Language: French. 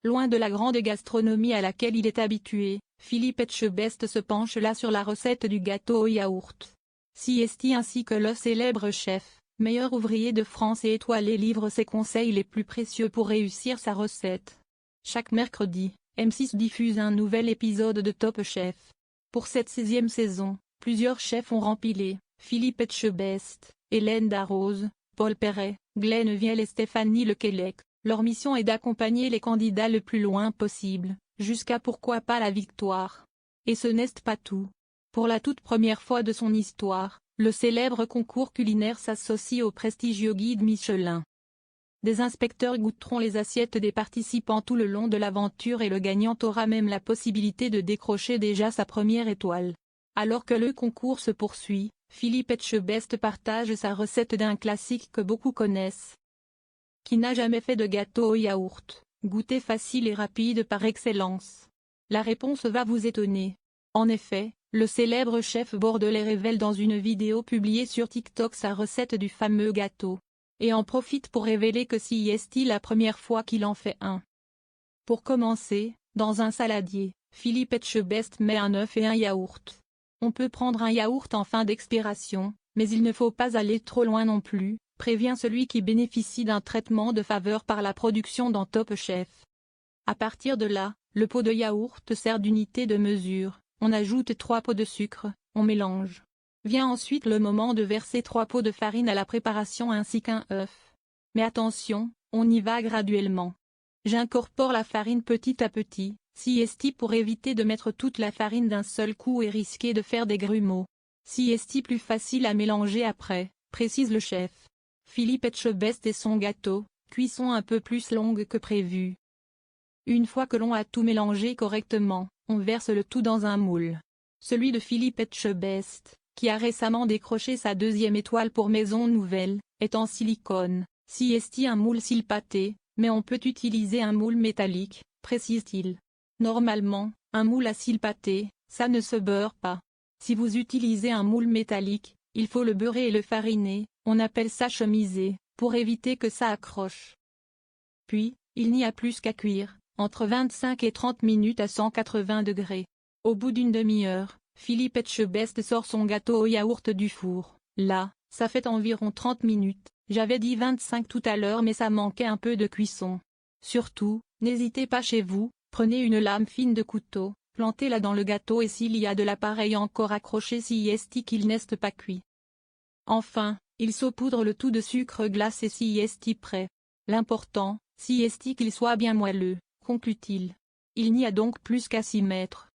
Loin de la grande gastronomie à laquelle il est habitué, Philippe Etchebest se penche là sur la recette du gâteau au yaourt. Siesti ainsi que le célèbre chef, meilleur ouvrier de France et étoilé livre ses conseils les plus précieux pour réussir sa recette. Chaque mercredi, M6 diffuse un nouvel épisode de Top Chef. Pour cette 6e saison, plusieurs chefs ont rempilé, Philippe Etchebest, Hélène Darroze, Paul Perret, Glenn Viel et Stéphanie Lequelec. Leur mission est d'accompagner les candidats le plus loin possible, jusqu'à pourquoi pas la victoire. Et ce n'est pas tout. Pour la toute première fois de son histoire, le célèbre concours culinaire s'associe au prestigieux guide Michelin. Des inspecteurs goûteront les assiettes des participants tout le long de l'aventure et le gagnant aura même la possibilité de décrocher déjà sa première étoile. Alors que le concours se poursuit, Philippe Etchebest partage sa recette d'un classique que beaucoup connaissent. Qui n'a jamais fait de gâteau au yaourt, goûter facile et rapide par excellence? La réponse va vous étonner. En effet, le célèbre chef bordelais révèle dans une vidéo publiée sur TikTok sa recette du fameux gâteau. Et en profite pour révéler que c'est la première fois qu'il en fait un. Pour commencer, dans un saladier, Philippe Etchebest met un œuf et un yaourt. On peut prendre un yaourt en fin d'expiration, mais il ne faut pas aller trop loin non plus, prévient celui qui bénéficie d'un traitement de faveur par la production dans Top Chef. À partir de là, le pot de yaourt sert d'unité de mesure, on ajoute 3 pots de sucre, on mélange. Vient ensuite le moment de verser 3 pots de farine à la préparation ainsi qu'un œuf. Mais attention, on y va graduellement. J'incorpore la farine petit à petit, siesti pour éviter de mettre toute la farine d'un seul coup et risquer de faire des grumeaux. Siesti plus facile à mélanger après, précise le chef. Philippe Etchebest et son gâteau, cuisson un peu plus longue que prévu. Une fois que l'on a tout mélangé correctement, on verse le tout dans un moule. Celui de Philippe Etchebest, qui a récemment décroché sa 2e étoile pour Maison Nouvelle, est en silicone. Siesti un moule silpaté, mais on peut utiliser un moule métallique, précise-t-il. Normalement, un moule à silpaté, ça ne se beurre pas. Si vous utilisez un moule métallique, il faut le beurrer et le fariner, on appelle ça chemiser, pour éviter que ça accroche. Puis, il n'y a plus qu'à cuire, entre 25 et 30 minutes à 180 degrés. Au bout d'une demi-heure, Philippe Etchebest sort son gâteau au yaourt du four. Là, ça fait environ 30 minutes, j'avais dit 25 tout à l'heure mais ça manquait un peu de cuisson. Surtout, n'hésitez pas chez vous, prenez une lame fine de couteau, plantez-la dans le gâteau et s'il y a de l'appareil encore accroché siesti qu'il n'est pas cuit. Enfin, il saupoudre le tout de sucre glace et siesti prêt. L'important, siesti qu'il soit bien moelleux, conclut-il. Il n'y a donc plus qu'à s'y mettre.